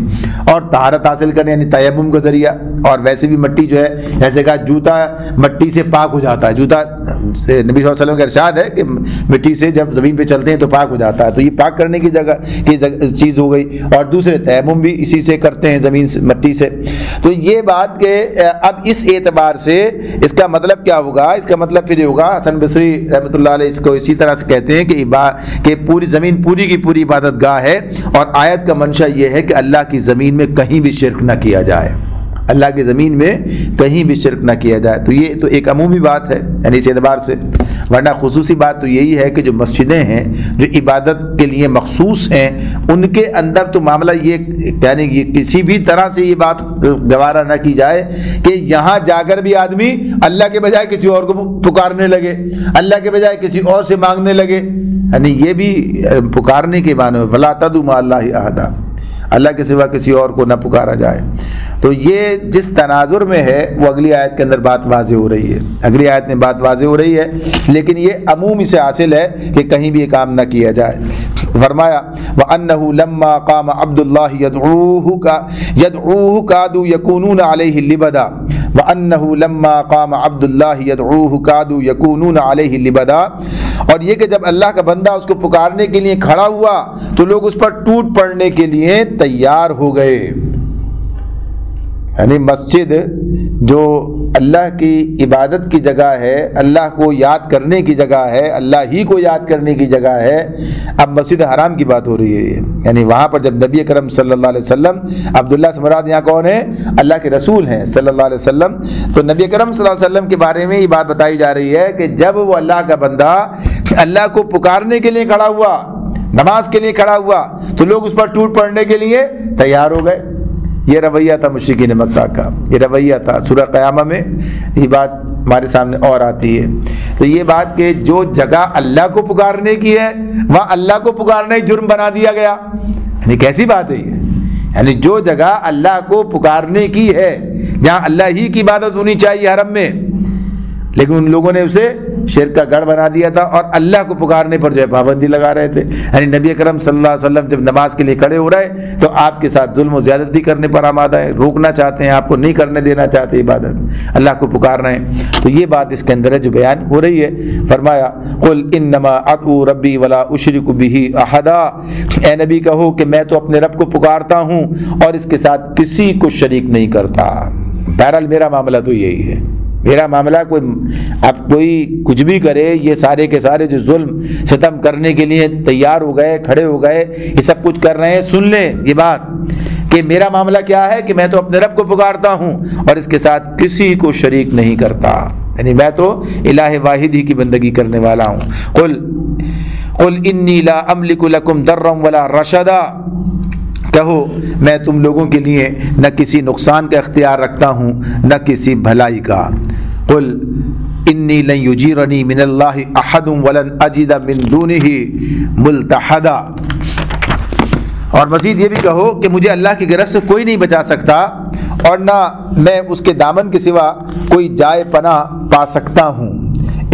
S2: اور طہارت حاصل کرنے یعنی تیمم کا ذریعہ، اور ویسے بھی مٹی جو ہے جیسے کہا جوتا مٹی سے پاک ہو جاتا ہے، جوتا نبی صلی اللہ علیہ وسلم کا ارشاد ہے کہ مٹی سے جب زمین پہ چلتے ہیں تو پاک ہو جاتا ہے. تو یہ پاک کرنے کی جگہ کی چیز ہو گئی، اور دوسرے تیمم بھی اسی سے کرتے ہیں، زمین سے، مٹی سے. تو یہ بات کہ اب اس اعتبار سے اس کا مطلب کیا ہوگا؟ اس کا مطلب پھر یہ ہوگا، حسن بصری رحمۃ اللہ علیہ اس کو اسی طرح سے کہتے ہیں کہ پوری زمین پوری کی پوری عبادت گاہ ہے، اور آیت کا منشا یہ ہے کہ اللہ کی زمین میں کہیں بھی شرک نہ کیا جائے، اللہ کی زمین میں کہیں بھی شرک نہ کیا جائے. تو یہ تو ایک عمومی بات ہے، یعنی اس اعتبار سے. ورنہ خصوصی بات تو یہی ہے کہ جو مسجدیں ہیں جو عبادت کے لیے مخصوص ہیں، ان کے اندر تو معاملہ یہ، یعنی یہ کسی بھی طرح سے یہ بات گوارا نہ کی جائے کہ یہاں جا کر بھی آدمی اللہ کے بجائے کسی اور کو پکارنے لگے، اللہ کے بجائے کسی اور سے مانگنے لگے. یعنی یہ بھی پکارنے کے معنی ہے، وَلَا تَدْعُوا مَعَ اللَّهِ أَحَدًا، اللہ کے سوا کسی اور کو نہ پکارا جائے۔ تو یہ جس تناظر میں ہے وہ اگلی آیت کے اندر بات واضح ہو رہی ہے، اگلی آیت میں بات واضح ہو رہی ہے، لیکن یہ عمومی سے حاصل ہے کہ کہیں بھی یہ کام نہ کیا جائے۔ فرمایا وَأَنَّهُ لَمَّا قَامَ عَبْدُ اللَّهِ يَدْعُوهُ كَادُوا يَكُونُونَ عَلَيْهِ لِبَدًا وَأَنَّهُ لَمَّا قَامَ عَبْدُ اللَّهِ يَدْعُوهُ كَادُوا يَكُونُونَ عَلَيْهِ لِبَدًا، اور یہ کہ جب اللہ کا بندہ اس کو پکارنے کے لیے کھڑا ہوا تو لوگ اس پر ٹوٹ پڑنے کے لیے تیار ہو گئے۔ یعنی مسجد جو اللہ کی عبادت کی جگہ ہے، اللہ کو یاد کرنے کی جگہ ہے، اللہ ہی کو یاد کرنے کی جگہ ہے، اب مسجد حرام کی بات ہو رہی ہے۔ یعنی وہاں پر جب نبی کرم صلی اللہ علیہ وسلم، عبداللہ سے مراد یہاں کون ہے؟ اللہ کے رسول ہیں صلی اللہ علیہ وسلم، تو نبی کرم صلی اللہ علیہ وسلم کے بارے میں یہ بات بتائی جا رہی ہے کہ جب وہ اللہ کا بندہ اللہ کو پکارنے کے لیے کھڑا ہوا، نماز کے لیے کھڑا ہوا، تو لوگ اس پر ٹوٹ پڑنے کے لیے تیار ہو گئے۔ یہ رویہ تھا مشرکین مکہ کا، یہ رویہ تھا۔ سورہ قیامہ میں یہ بات ہمارے سامنے اور آتی ہے۔ تو یہ بات کہ جو جگہ اللہ کو پکارنے کی ہے وہاں اللہ کو پکارنا ہی جرم بنا دیا گیا، یعنی کیسی بات ہے یہ؟ یعنی جو جگہ اللہ کو پکارنے کی ہے، جہاں اللہ ہی کی عبادت ہونی چاہیے حرم میں، لیکن ان لوگوں نے اسے شرک کا گڑھ بنا دیا تھا اور اللہ کو پکارنے پر جو ہے پابندی لگا رہے تھے۔ یعنی نبی کرم صلی اللہ علیہ وسلم جب نماز کے لیے کھڑے ہو رہے تو آپ کے ساتھ ظلم و زیادتی کرنے پر آمادہ ہیں، روکنا چاہتے ہیں، آپ کو نہیں کرنے دینا چاہتے عبادت، اللہ کو پکار رہے ہیں۔ تو یہ بات اس کے اندر ہے جو بیان ہو رہی ہے۔ فرمایا قل انما ادعو ربی ولا اشرک بہ احدا، اے نبی کہو کہ میں تو اپنے رب کو پکارتا ہوں اور اس کے ساتھ کسی کو شریک نہیں کرتا۔ بہرحال میرا معاملہ تو یہی ہے، میرا معاملہ کوئی کچھ بھی کرے، یہ سارے کے سارے جو ظلم ستم کرنے کے لیے تیار ہو گئے، کھڑے ہو گئے، یہ سب کچھ کر رہے ہیں، سن لیں یہ بات کہ میرا معاملہ کیا ہے کہ میں تو اپنے رب کو پکارتا ہوں اور اس کے ساتھ کسی کو شریک نہیں کرتا، یعنی میں تو الہ واحد ہی کی بندگی کرنے والا ہوں۔ قل انی لا املک لکم ضرا ولا رشدا، کہو میں تم لوگوں کے لیے نہ کسی نقصان کا اختیار رکھتا ہوں نہ کسی بھلائی کا۔ قل انی لن یجیرنی من اللہ احد ولن اجد من دونہ ملتحدا، اور مزید یہ بھی کہو کہ مجھے اللہ کی گرفت سے کوئی نہیں بچا سکتا اور نہ میں اس کے دامن کے سوا کوئی جائے پناہ پا سکتا ہوں،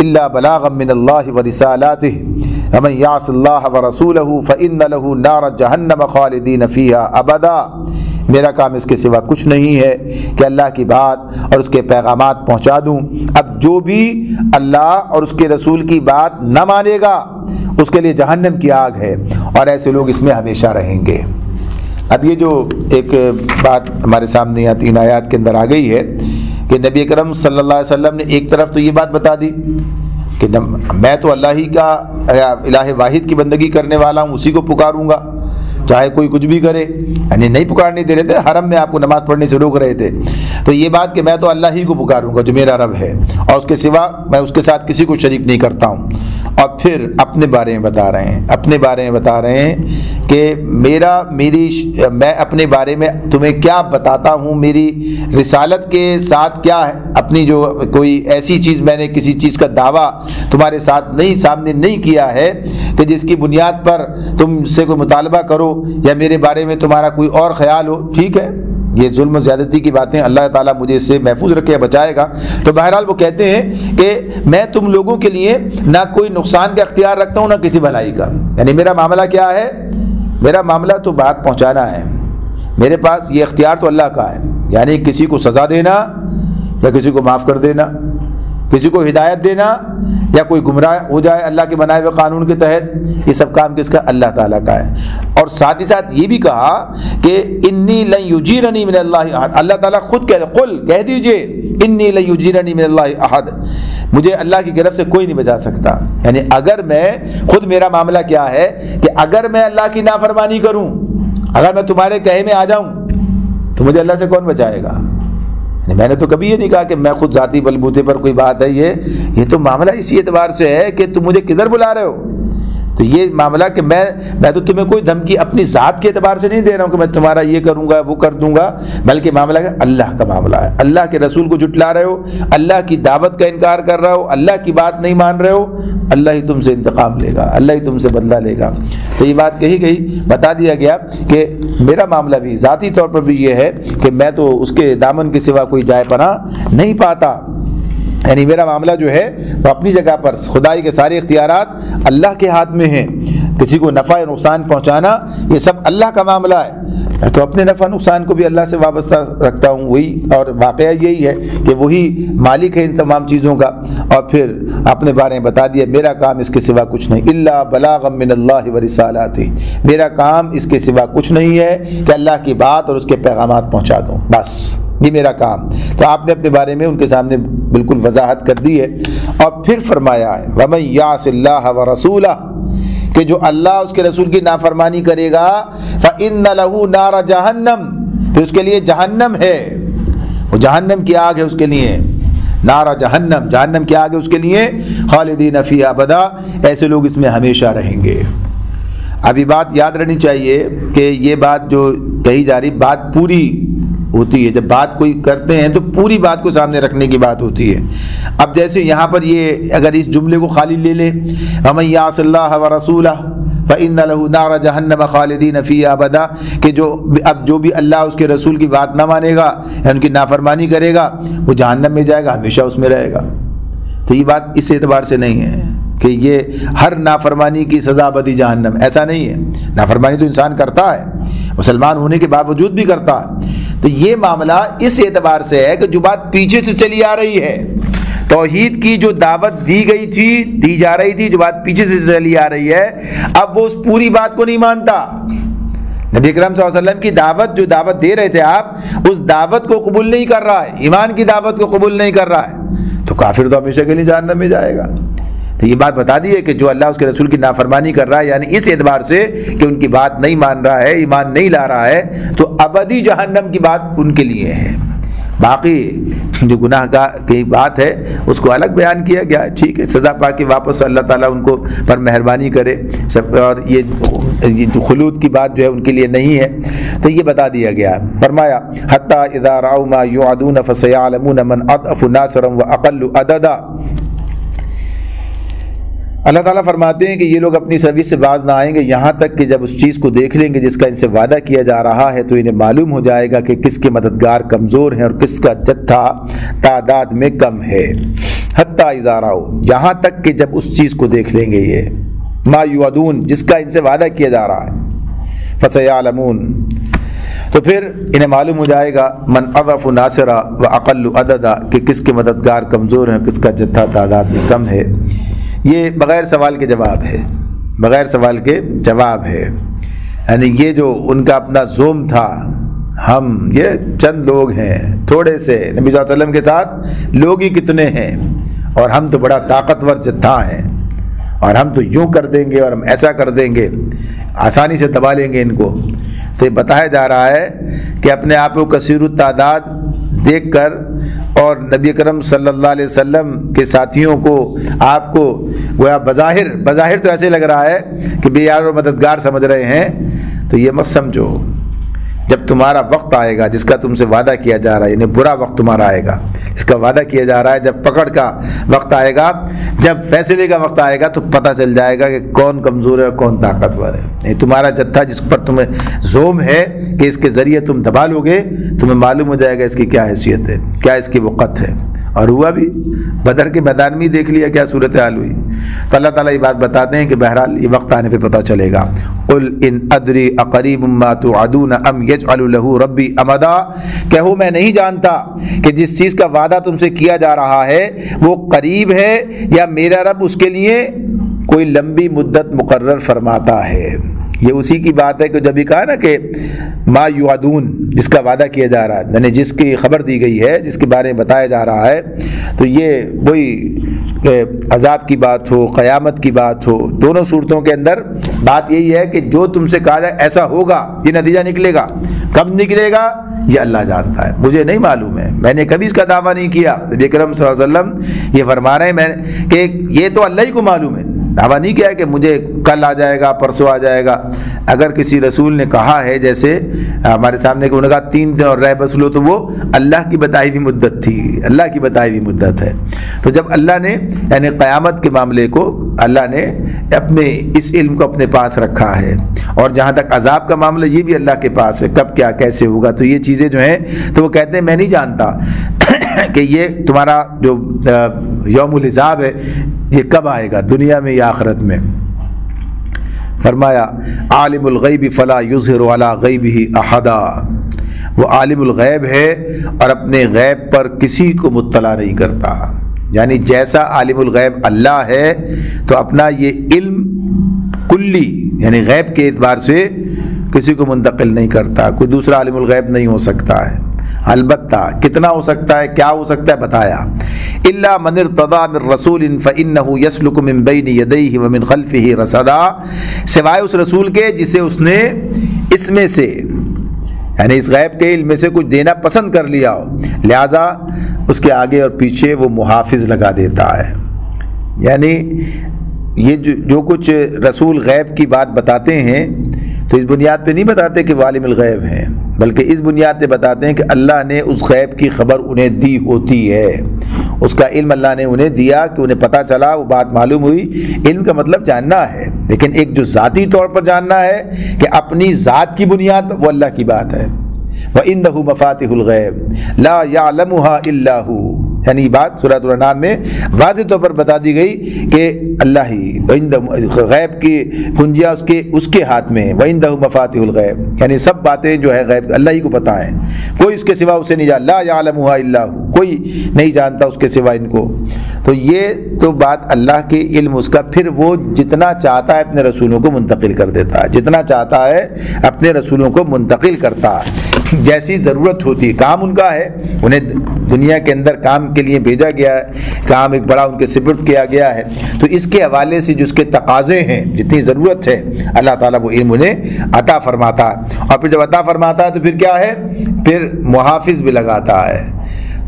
S2: الا بلاغا من اللہ ورسالاتہ ومن یعص اللہ ورسولہ فإن له نار جہنم خالدین فیہا ابدا۔ میرا کام اس کے سوا کچھ نہیں ہے کہ اللہ کی بات اور اس کے پیغامات پہنچا دوں۔ اب جو بھی اللہ اور اس کے رسول کی بات نہ مانے گا اس کے لیے جہنم کی آگ ہے اور ایسے لوگ اس میں ہمیشہ رہیں گے۔ اب یہ جو ایک بات ہمارے سامنے یہاں 3 آیات کے اندر آ گئی ہے کہ نبی اکرم صلی اللہ علیہ وسلم نے ایک طرف تو یہ بات بتا دی کہ میں تو اللہ ہی کا الہ واحد کی بندگی کرنے والا ہوں، اسی کو پکاروں گا چاہے کوئی کچھ بھی کرے، یعنی نہیں پکارنے دے رہے تھے، حرم میں آپ کو نماز پڑھنے سے روک رہے تھے۔ تو یہ بات کہ میں تو اللہ ہی کو پکاروں گا جو میرا رب ہے اور اس کے سوا میں اس کے ساتھ کسی کو شریک نہیں کرتا ہوں، اور پھر اپنے بارے میں بتا رہے ہیں، اپنے بارے میں بتا رہے ہیں کہ میں اپنے بارے میں تمہیں کیا بتاتا ہوں، میری رسالت کے ساتھ کیا ہے، اپنی جو کوئی ایسی چیز میں نے کسی چیز کا دعویٰ تمہارے ساتھ سامنے نہیں کیا ہے کہ جس کی بنیاد پر تم سے کوئی مطالبہ کرو یا میرے بارے میں تمہارا کوئی اور خیال ہو، ٹھیک ہے۔ یہ ظلم و زیادتی کی باتیں اللہ تعالیٰ مجھے اس سے محفوظ رکھے، بچائے گا۔ تو بہرحال وہ کہتے ہیں کہ میں تم لوگوں کے لیے نہ کوئی نقصان کا اختیار رکھتا ہوں نہ کسی بھلائی کا، یعنی میرا معاملہ کیا ہے؟ میرا معاملہ تو بات پہنچانا ہے، میرے پاس یہ اختیار تو اللہ کا ہے، یعنی کسی کو سزا دینا یا کسی کو معاف کر دینا، کسی کو ہدایت دینا یا کوئی گمراہ ہو جائے اللہ کے بنائے ہوئے قانون کے تحت، یہ سب کام کس کا؟ اللہ تعالیٰ کا ہے۔ اور ساتھ ہی ساتھ یہ بھی کہا کہ انی لن یجیرنی من اللہ احد، اللہ تعالیٰ خود کہہ دیجئے انی لن یجیرنی من اللہ احد، مجھے اللہ کی گرفت سے کوئی نہیں بچا سکتا۔ یعنی اگر میں خود، میرا معاملہ کیا ہے کہ اگر میں اللہ کی نافرمانی کروں، اگر میں تمہارے کہے میں آ جاؤں تو مجھے اللہ سے کون بچائے گا؟ میں نے تو کبھی یہ نہیں کہا کہ میں خود ذاتی بلبوتے پر کوئی بات ہے، یہ تو معاملہ اسی اعتبار سے ہے کہ تم مجھے کدھر بلا رہے ہو، تو یہ معاملہ کہ میں تو تمہیں کوئی دھمکی اپنی ذات کے اعتبار سے نہیں دے رہا ہوں کہ میں تمہارا یہ کروں گا وہ کر دوں گا، بلکہ معاملہ ہے اللہ کا معاملہ ہے. اللہ کے رسول کو جھٹلا رہے ہو، اللہ کی دعوت کا انکار کر رہے ہو، اللہ کی بات نہیں مان رہے ہو، اللہ ہی تم سے انتقام لے گا، اللہ ہی تم سے بدلہ لے گا. تو یہ بات کہی گئی، بتا دیا گیا کہ میرا معاملہ بھی ذاتی طور پر بھی یہ ہے کہ میں تو اس کے دامن کے سوا کوئی جائے پناہ نہیں پاتا. یعنی میرا معاملہ جو ہے وہ اپنی جگہ پر خدائی کے سارے اختیارات اللہ کے ہاتھ میں ہیں. کسی کو نفع یا نقصان پہنچانا یہ سب اللہ کا معاملہ ہے. میں تو اپنے نفع نقصان کو بھی اللہ سے وابستہ رکھتا ہوں، وہی، اور واقعہ یہی ہے کہ وہی مالک ہے ان تمام چیزوں کا. اور پھر اپنے بارے میں بتا دیا میرا کام اس کے سوا کچھ نہیں، الا بلاغا من اللہ و رسالاتہ، میرا کام اس کے سوا کچھ نہیں ہے کہ اللہ کی بات اور اس کے پیغامات پہنچا دوں، بس یہ میرا کام. تو آپ نے اپنے بارے میں ان کے سامنے بالکل وضاحت کر دی ہے. اور پھر فرمایا ہے وَمَن يَعْصِ اللَّهَ وَرَسُولَهُ، کہ جو اللہ اس کے رسول کی نافرمانی کرے گا فَإِنَّ لَهُ نَارَ جَهَنَّمْ، پھر اس کے لیے جہنم ہے، وہ جہنم کی آگ ہے اس کے لیے، نار جہنم، جہنم کی آگ ہے اس کے لیے، خالدین فیہا ابدا، ایسے لوگ اس میں ہمیشہ رہیں گے. اب یہ بات یاد رہنی چاہیے کہ یہ بات جو کہی جا رہی بات پوری ہوتی ہے، جب بات کوئی کرتے ہیں تو پوری بات کو سامنے رکھنے کی بات ہوتی ہے. اب جیسے یہاں پر یہ اگر اس جملے کو خالی لے لیں وَمَن يَعْصِ اللَّهَ وَرَسُولَهُ فَإِنَّ لَهُ نَارَ جَهَنَّمَ خَالِدِينَ فِيهَا أَبَدًا، کہ جو بھی اللہ اس کے رسول کی بات نہ مانے گا یا ان کی نافرمانی کرے گا وہ جہنم میں جائے گا، ہمیشہ اس میں رہے گا. تو یہ بات اس اعتبار سے نہیں ہے کہ یہ ہر نافرمانی کی سزا بدی جہنم، ایسا نہیں ہے. نافرمانی تو انسان کرتا ہے، مسلمان ہونے کے باوجود بھی کرتا ہے. تو یہ معاملہ اس اعتبار سے ہے کہ جو بات پیچھے سے چلی آ رہی ہے، توحید کی جو دعوت دی گئی تھی، دی جا رہی تھی، جو بات پیچھے سے چلی آ رہی ہے، اب وہ اس پوری بات کو نہیں مانتا. نبی اکرم صلی اللہ علیہ وسلم کی دعوت، جو دعوت دے رہے تھے آپ، اس دعوت کو قبول نہیں کر رہا ہے، ایمان کی دعوت کو قبول نہیں کر رہا ہے، تو کافر تو ہمیشہ کے لیے جہنم میں جائے گا. تو یہ بات بتا دی ہے کہ جو اللہ اس کے رسول کی نافرمانی کر رہا ہے، یعنی اس اعتبار سے کہ ان کی بات نہیں مان رہا ہے، ایمان نہیں لا رہا ہے، تو ابدی جہنم کی بات ان کے لیے ہے. باقی جو گناہ کی بات ہے اس کو الگ بیان کیا گیا ہے، ٹھیک ہے، سزا پا کے واپس اللہ تعالیٰ ان کو پر مہربانی کرے سب. اور یہ جو خلود کی بات جو ہے ان کے لیے نہیں ہے، تو یہ بتا دیا گیا ہے. فرمایا حتی اذا رأوا ما یوعدون فسیعلمون من اضعف ناصرا واقل عددا. اللہ تعالیٰ فرماتے ہیں کہ یہ لوگ اپنی سروس سے باز نہ آئیں گے یہاں تک کہ جب اس چیز کو دیکھ لیں گے جس کا ان سے وعدہ کیا جا رہا ہے، تو انہیں معلوم ہو جائے گا کہ کس کے مددگار کمزور ہیں اور کس کا جتھا تعداد میں کم ہے. حتی اذا رأوا، یہاں تک کہ جب اس چیز کو دیکھ لیں گے، یہ ما یوعدون جس کا ان سے وعدہ کیا جا رہا ہے، فسیعلمون، تو پھر انہیں معلوم ہو جائے گا من اضعف ناصرا واقل عددا، کہ کس کے مددگار کمزور ہیں کس کا جتھا تعداد میں کم ہے. یہ بغیر سوال کے جواب ہے، بغیر سوال کے جواب ہے. یعنی یہ جو ان کا اپنا زوم تھا، ہم یہ چند لوگ ہیں تھوڑے سے، نبی صلی اللہ علیہ وسلم کے ساتھ لوگ ہی کتنے ہیں، اور ہم تو بڑا طاقتور جتھا ہیں، اور ہم تو یوں کر دیں گے اور ہم ایسا کر دیں گے، آسانی سے دبا لیں گے ان کو. تو یہ بتایا جا رہا ہے کہ اپنے آپ کو کثیر التعداد دیکھ کر اور نبی کرم صلی اللہ علیہ وسلم کے ساتھیوں کو آپ کو گویا بظاہر تو ایسے لگ رہا ہے کہ بے یار و مددگار سمجھ رہے ہیں. تو یہ مت سمجھو، جب تمہارا وقت آئے گا جس کا تم سے وعدہ کیا جا رہا ہے، یعنی برا وقت تمہارا آئے گا اس کا وعدہ کیا جا رہا ہے، جب پکڑ کا وقت آئے گا، جب فیصلے کا وقت آئے گا، تو پتہ چل جائے گا کہ کون کمزور ہے اور کون طاقتور ہے. نہیں تمہارا جتھا جس پر تمہیں زوم ہے کہ اس کے ذریعے تم دبا لو گے، تمہیں معلوم ہو جائے گا اس کی کیا حیثیت ہے، کیا اس کی وقت ہے. اور ہوا بھی، بدر کے میدان میں دیکھ لیا کیا صورتحال ہوئی. تو اللہ تعالیٰ یہ بات بتاتے ہیں کہ بہرحال یہ وقت آنے پہ پتہ چلے گا. قل ان ادری اقریب ما توعدون ام یجعل له ربی امدا، کہو میں نہیں جانتا کہ جس چیز کا وعدہ تم سے کیا جا رہا ہے وہ قریب ہے یا میرا رب اس کے لیے کوئی لمبی مدت مقرر فرماتا ہے. یہ اسی کی بات ہے کہ جب بھی کہا نا کہ ما یوعدون جس کا وعدہ کیا جا رہا ہے، یعنی جس کی خبر دی گئی ہے، جس کے بارے میں بتایا جا رہا ہے، تو یہ وہی عذاب کی بات ہو، قیامت کی بات ہو، دونوں صورتوں کے اندر بات یہی ہے کہ جو تم سے کہا جائے ایسا ہوگا، یہ نتیجہ نکلے گا، کب نکلے گا یہ اللہ جانتا ہے، مجھے نہیں معلوم ہے، میں نے کبھی اس کا دعویٰ نہیں کیا. نبی اکرم صلی اللہ علیہ وسلم یہ فرما رہے ہیں کہ یہ تو اللہ ہی کو معلوم ہے، دعویٰ نہیں کیا کہ مجھے کل آ جائے گا، پرسوں آ جائے گا۔ اگر کسی رسول نے کہا ہے، جیسے ہمارے سامنے کہ انہوں نے کہا 3 دن اور رہ بس لو، تو وہ اللہ کی بتائی ہوئی مدت تھی، اللہ کی بتائی ہوئی مدت ہے۔ تو جب اللہ نے یعنی قیامت کے معاملے کو اللہ نے اپنے اس علم کو اپنے پاس رکھا ہے، اور جہاں تک عذاب کا معاملہ یہ بھی اللہ کے پاس ہے، کب کیا کیسے ہوگا۔ تو یہ چیزیں جو ہیں تو وہ کہتے ہیں میں نہیں جانتا کہ یہ تمہارا جو یوم الحساب ہے یہ کب آئے گا، دنیا میں یا آخرت میں۔ فرمایا عالم الغیب فلا یظہر علی غیبہ احدا، وہ عالم الغیب ہے اور اپنے غیب پر کسی کو مطلع نہیں کرتا۔ یعنی جیسا عالم الغیب اللہ ہے تو اپنا یہ علم کلی یعنی غیب کے اعتبار سے کسی کو منتقل نہیں کرتا، کوئی دوسرا عالم الغیب نہیں ہو سکتا ہے۔ البتہ کتنا ہو سکتا ہے، کیا ہو سکتا ہے بتایا، الا من ارتضى من رسول فانه يسلك من بين يديه ومن خلفه رصدا، سوائے اس رسول کے جسے اس نے اس میں سے یعنی اس غیب کے علم میں سے کچھ دینا پسند کر لیا ہو، لہذا اس کے آگے اور پیچھے وہ محافظ لگا دیتا ہے۔ یعنی یہ جو کچھ رسول غیب کی بات بتاتے ہیں تو اس بنیاد پہ نہیں بتاتے کہ وہ عالم الغیب ہیں، بلکہ اس بنیاد پہ بتاتے ہیں کہ اللہ نے اس غیب کی خبر انہیں دی ہوتی ہے، اس کا علم اللہ نے انہیں دیا کہ انہیں پتہ چلا، وہ بات معلوم ہوئی۔ علم کا مطلب جاننا ہے، لیکن ایک جو ذاتی طور پر جاننا ہے کہ اپنی ذات کی بنیاد وہ اللہ کی بات ہے۔ وَإِنَّهُ مَفَاتِحُ الْغَيْبِ لَا يَعْلَمُهَا إِلَّا هُوَ، یعنی یہ بات سورۃ الانعام میں واضح طور پر بتا دی گئی کہ اللہ ہی غیب کی کنجیاں اس کے ہاتھ میں ہے۔ وَإِنَّهُ مَفَاتِحُ الْغَيْبِ، یعنی سب باتیں جو ہے غیب اللہ ہی کو پتہ ہیں، کوئی اس کے سوا اسے نہیں جانتا، لا يعلمها الا هو، کوئی نہیں جانتا اس کے سوا ان کو۔ تو یہ تو بات اللہ کے علم اس کا، پھر وہ جتنا چاہتا ہے اپنے رسولوں کو منتقل کر دیتا ہے، جتنا چاہتا ہے اپنے رسولوں کو منتقل کرتا ہے، جیسی ضرورت ہوتی ہے۔ کام ان کا ہے، انہیں دنیا کے اندر کام کے لیے بھیجا گیا ہے، کام ایک بڑا ان کے سپرد کیا گیا ہے، تو اس کے حوالے سے جو اس کے تقاضے ہیں، جتنی ضرورت ہے، اللہ تعالیٰ وہ علم انہیں عطا فرماتا ہے، اور پھر جب عطا فرماتا ہے تو پھر کیا ہے، پھر محافظ بھی لگاتا ہے۔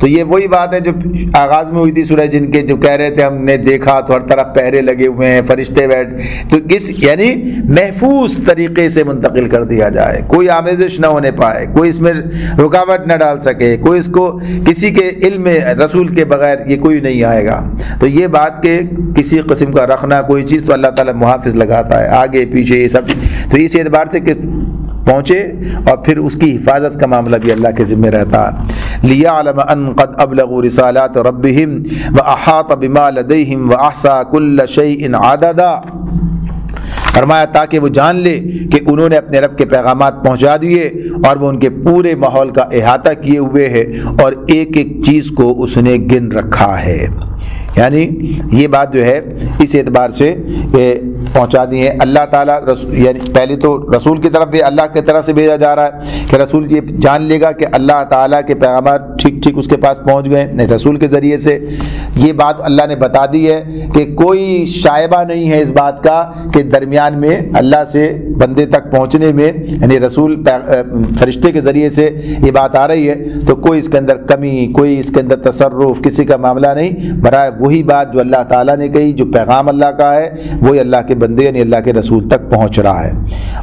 S2: تو یہ وہی بات ہے جو آغاز میں ہوئی تھی سورہ جن کے، جو کہہ رہے تھے ہم نے دیکھا تو ہر طرف پہرے لگے ہوئے ہیں، فرشتے بیٹھ، تو اس یعنی محفوظ طریقے سے منتقل کر دیا جائے، کوئی آمیزش نہ ہونے پائے، کوئی اس میں رکاوٹ نہ ڈال سکے، کوئی اس کو کسی کے علم میں رسول کے بغیر یہ کوئی نہیں آئے گا۔ تو یہ بات کہ کسی قسم کا رکھنا کوئی چیز تو اللہ تعالیٰ محافظ لگاتا ہے، آگے پیچھے یہ سب، تو اس اعتبار سے کہ پہنچے، اور پھر اس کی حفاظت کا معاملہ بھی اللہ کے ذمہ رہتا ہے۔ لِيَعْلَمَ أَنْ قَدْ أَبْلَغُوا رِسَالَاتِ رَبِّهِمْ وَأَحَاطَ بِمَا لَدَيْهِمْ وَأَحْصَى كُلَّ شَيْءٍ عَدَدًا، فرمایا تاکہ وہ جان لے کہ انہوں نے اپنے رب کے پیغامات پہنچا دیے اور وہ ان کے پورے ماحول کا احاطہ کیے ہوئے ہے، اور ایک ایک چیز کو اس نے گن رکھا ہے۔ یعنی یہ بات جو ہے اس اعتبار سے پہنچا دی ہے اللہ تعالیٰ، یعنی پہلے تو رسول کی طرف بھی اللہ کی طرف سے بھیجا جا رہا ہے کہ رسول یہ جان لے گا کہ اللہ تعالیٰ کے پیغامات ٹھیک ٹھیک اس کے پاس پہنچ گئے، نہیں رسول کے ذریعے سے یہ بات اللہ نے بتا دی ہے کہ کوئی شائبہ نہیں ہے اس بات کا کہ درمیان میں اللہ سے بندے تک پہنچنے میں، یعنی رسول فرشتے کے ذریعے سے یہ بات آ رہی ہے تو کوئی اس کے اندر کمی، کوئی اس کے اندر تصرف کسی کا معاملہ نہیں، برائے وہی بات جو اللہ تعالیٰ نے کہی، جو پیغام اللہ کا ہے وہی اللہ کے بندے یعنی اللہ کے رسول تک پہنچ رہا ہے،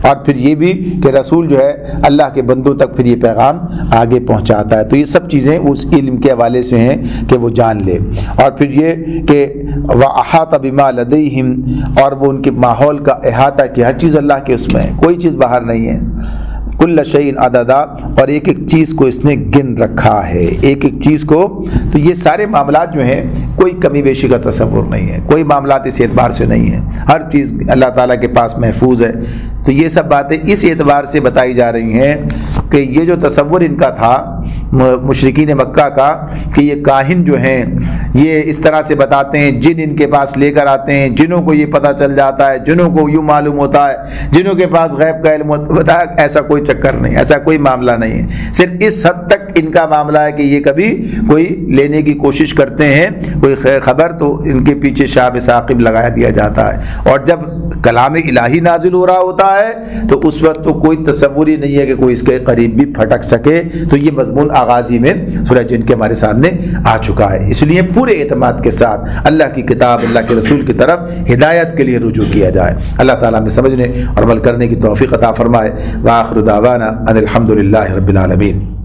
S2: اور پھر یہ بھی کہ رسول جو ہے اللہ کے بندوں تک پھر یہ پیغام آگے پہنچاتا ہے۔ تو یہ سب چیزیں اس علم کے حوالے سے ہیں کہ وہ جان لے، اور پھر یہ کہ وَأَحَاطَ بِمَا لَدَيْهِمْ، اور وہ ان کے ماحول کا احاطہ کیا، ہر چیز اللہ کے اس میں ہے، کوئی چیز باہر نہیں ہے، کل شیء عددا، اور ایک ایک چیز کو اس نے گن رکھا ہے، ایک ایک چیز کو۔ تو یہ سارے معاملات جو ہیں کوئی کمی بیشی کا تصور نہیں ہے، کوئی معاملات اس اعتبار سے نہیں ہے، ہر چیز اللہ تعالیٰ کے پاس محفوظ ہے۔ تو یہ سب باتیں اس اعتبار سے بتائی جا رہی ہیں کہ یہ جو تصور ان کا تھا مشرکین مکہ کا کہ یہ کاہن جو ہیں یہ اس طرح سے بتاتے ہیں، جن ان کے پاس لے کر آتے ہیں، جنوں کو یہ پتہ چل جاتا ہے، جنوں کو یوں معلوم ہوتا ہے، جنوں کے پاس غیب کا علم ہوتا ہے، ایسا کوئی چکر نہیں، ایسا کوئی معاملہ نہیں ہے۔ صرف اس حد تک ان کا معاملہ ہے کہ یہ کبھی کوئی لینے کی کوشش کرتے ہیں کوئی خبر تو ان کے پیچھے شاب ثاقب لگایا دیا جاتا ہے، اور جب کلام الہی نازل ہو رہا ہوتا ہے تو اس وقت تو کوئی تصور ہی نہیں ہے کہ کوئی اس کے قریب بھی پھٹک سکے۔ تو یہ مضمون آغازی میں سورہ جن کے ہمارے سامنے آ چکا ہے، اس لیے پورے پورے اعتماد کے ساتھ اللہ کی کتاب اللہ کے رسول کی طرف ہدایت کے لیے رجوع کیا جائے۔ اللہ تعالیٰ ہمیں سمجھنے اور عمل کرنے کی توفیق عطا فرمائے۔ وآخر دعوانا ان الحمد للہ رب العالمین۔